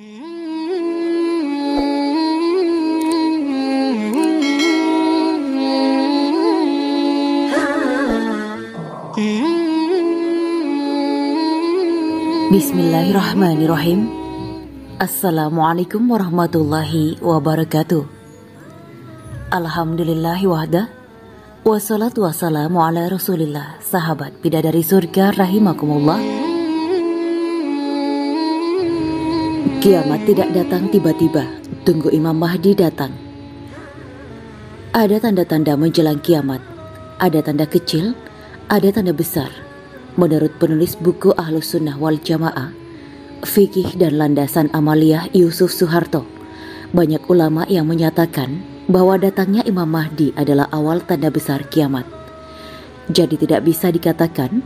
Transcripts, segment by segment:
Bismillahirrahmanirrahim. Assalamualaikum warahmatullahi wabarakatuh. Alhamdulillahi wahdah, wassalatu wassalamu ala rasulillah. Sahabat bidadari surga rahimakumullah. Kiamat tidak datang tiba-tiba, tunggu Imam Mahdi datang. Ada tanda-tanda menjelang kiamat. Ada tanda kecil, ada tanda besar. Menurut penulis buku Ahlus Sunnah wal Jamaah, Fikih dan Landasan Amaliyah Yusuf Suharto, banyak ulama yang menyatakan bahwa datangnya Imam Mahdi adalah awal tanda besar kiamat. Jadi tidak bisa dikatakan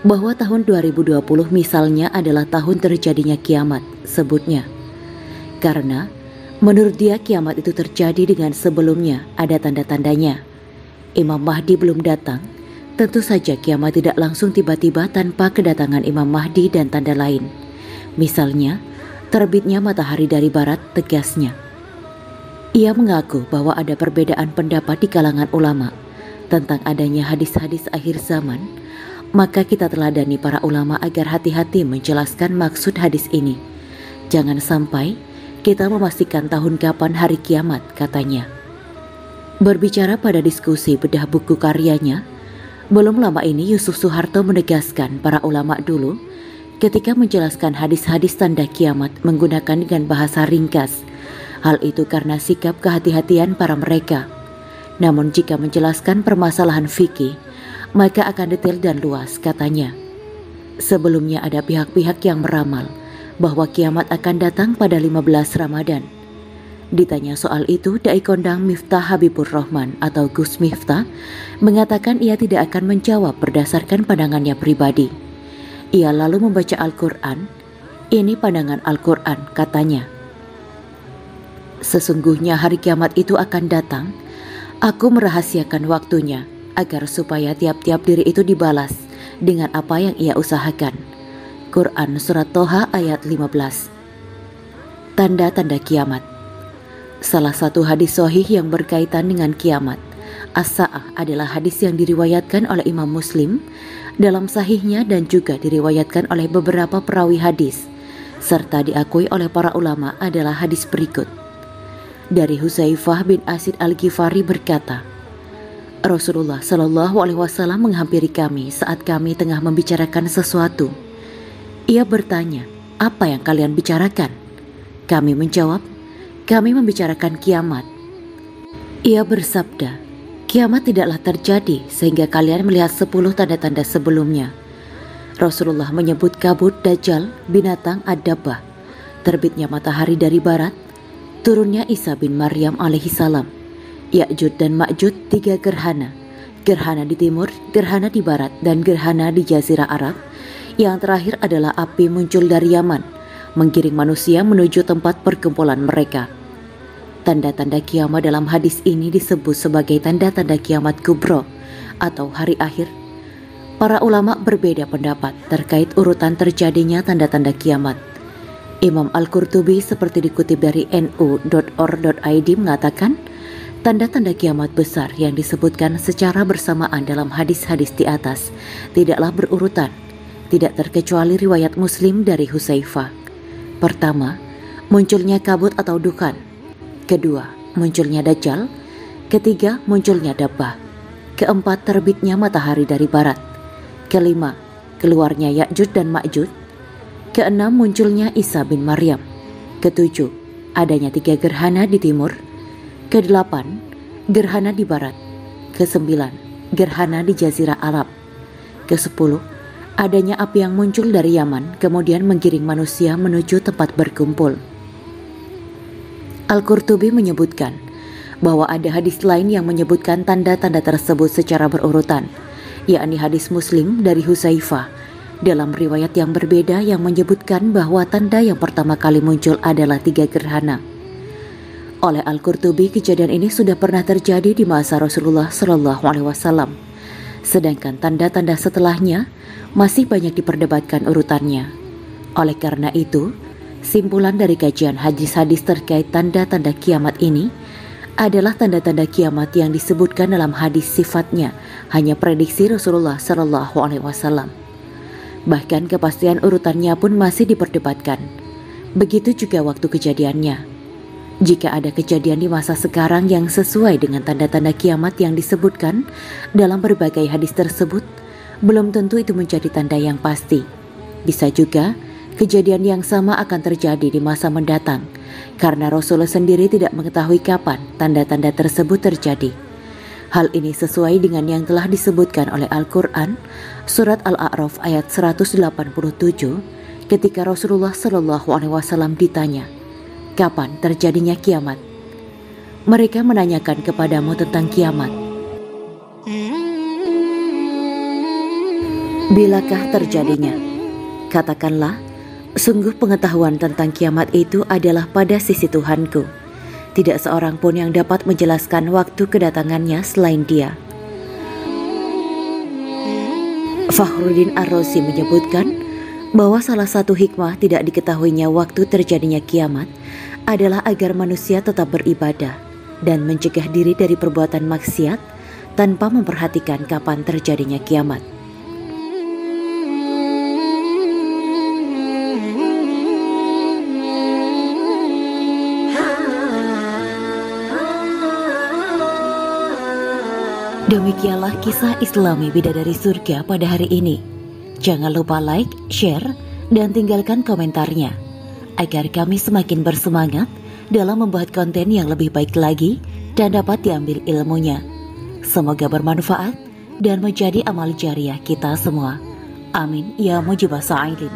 bahwa tahun 2020 misalnya adalah tahun terjadinya kiamat, sebutnya. Karena menurut dia kiamat itu terjadi dengan sebelumnya ada tanda-tandanya. Imam Mahdi belum datang. Tentu saja kiamat tidak langsung tiba-tiba tanpa kedatangan Imam Mahdi dan tanda lain. Misalnya, terbitnya matahari dari barat, tegasnya. Ia mengaku bahwa ada perbedaan pendapat di kalangan ulama tentang adanya hadis-hadis akhir zaman, maka kita teladani para ulama agar hati-hati menjelaskan maksud hadis ini. Jangan sampai kita memastikan tahun kapan hari kiamat, katanya. Berbicara pada diskusi bedah buku karyanya, belum lama ini Yusuf Suharto menegaskan para ulama dulu ketika menjelaskan hadis-hadis tanda kiamat menggunakan dengan bahasa ringkas. Hal itu karena sikap kehati-hatian para mereka. Namun jika menjelaskan permasalahan fikih, maka akan detail dan luas, katanya. Sebelumnya ada pihak-pihak yang meramal bahwa kiamat akan datang pada 15 Ramadan. Ditanya soal itu, Dai Kondang Miftah Habibur Rahman atau Gus Miftah mengatakan ia tidak akan menjawab berdasarkan pandangannya pribadi. Ia lalu membaca Al-Quran. Ini pandangan Al-Quran, katanya. Sesungguhnya hari kiamat itu akan datang. Aku merahasiakan waktunya agar supaya tiap-tiap diri itu dibalas dengan apa yang ia usahakan. Quran Surat Toha ayat 15. Tanda-tanda kiamat. Salah satu hadis sahih yang berkaitan dengan kiamat, As-Sa'ah, adalah hadis yang diriwayatkan oleh Imam Muslim dalam sahihnya dan juga diriwayatkan oleh beberapa perawi hadis, serta diakui oleh para ulama adalah hadis berikut. Dari Hudzaifah bin Asid Al-Ghifari berkata, Rasulullah Shallallahu Alaihi Wasallam menghampiri kami saat kami tengah membicarakan sesuatu. Ia bertanya, apa yang kalian bicarakan? Kami menjawab, kami membicarakan kiamat. Ia bersabda, kiamat tidaklah terjadi sehingga kalian melihat 10 tanda-tanda sebelumnya. Rasulullah menyebut kabut, dajjal, binatang, ad-dabbah, terbitnya matahari dari barat, turunnya Isa bin Maryam alaihissalam, Ya'jud dan Ma'jud, 3 gerhana, gerhana di timur, gerhana di barat, dan gerhana di Jazirah Arab. Yang terakhir adalah api muncul dari Yaman, menggiring manusia menuju tempat perkumpulan mereka. Tanda-tanda kiamat dalam hadis ini disebut sebagai tanda-tanda kiamat kubro atau hari akhir. Para ulama berbeda pendapat terkait urutan terjadinya tanda-tanda kiamat. Imam Al-Qurtubi seperti dikutip dari nu.or.id mengatakan, tanda-tanda kiamat besar yang disebutkan secara bersamaan dalam hadis-hadis di atas tidaklah berurutan, tidak terkecuali riwayat Muslim dari Hudzaifah. Pertama, munculnya kabut atau dukhan. Kedua, munculnya dajjal. Ketiga, munculnya dabbah. Keempat, terbitnya matahari dari barat. Kelima, keluarnya Ya'jud dan Ma'jud. Keenam, munculnya Isa bin Maryam. Ketujuh, adanya 3 gerhana di timur. Kedelapan, gerhana di barat. Kesembilan, gerhana di Jazirah Arab. Kesepuluh, adanya api yang muncul dari Yaman kemudian menggiring manusia menuju tempat berkumpul. Al-Qurtubi menyebutkan bahwa ada hadis lain yang menyebutkan tanda-tanda tersebut secara berurutan, yakni hadis Muslim dari Hudzaifah dalam riwayat yang berbeda yang menyebutkan bahwa tanda yang pertama kali muncul adalah 3 gerhana. Oleh Al-Qurtubi, kejadian ini sudah pernah terjadi di masa Rasulullah Shallallahu Alaihi Wasallam, sedangkan tanda-tanda setelahnya masih banyak diperdebatkan urutannya. Oleh karena itu, Simpulan dari kajian hadis-hadis terkait tanda-tanda kiamat ini adalah tanda-tanda kiamat yang disebutkan dalam hadis sifatnya hanya prediksi Rasulullah Shallallahu Alaihi Wasallam. Bahkan kepastian urutannya pun masih diperdebatkan. Begitu juga waktu kejadiannya. Jika ada kejadian di masa sekarang yang sesuai dengan tanda-tanda kiamat yang disebutkan dalam berbagai hadis tersebut, belum tentu itu menjadi tanda yang pasti. Bisa juga kejadian yang sama akan terjadi di masa mendatang, karena Rasulullah sendiri tidak mengetahui kapan tanda-tanda tersebut terjadi. Hal ini sesuai dengan yang telah disebutkan oleh Al-Quran, surat Al-A'raf ayat 187, ketika Rasulullah Shallallahu Alaihi Wasallam ditanya, kapan terjadinya kiamat? Mereka menanyakan kepadamu tentang kiamat. Bilakah terjadinya? Katakanlah, sungguh pengetahuan tentang kiamat itu adalah pada sisi Tuhanku. Tidak seorang pun yang dapat menjelaskan waktu kedatangannya selain Dia. Fakhruddin Ar-Razi menyebutkan bahwa salah satu hikmah tidak diketahuinya waktu terjadinya kiamat adalah agar manusia tetap beribadah dan mencegah diri dari perbuatan maksiat tanpa memperhatikan kapan terjadinya kiamat. Demikianlah kisah Islami Bidadari Surga pada hari ini. Jangan lupa like, share, dan tinggalkan komentarnya, agar kami semakin bersemangat dalam membuat konten yang lebih baik lagi dan dapat diambil ilmunya. Semoga bermanfaat dan menjadi amal jariah kita semua. Amin ya mujibah sa'ilin.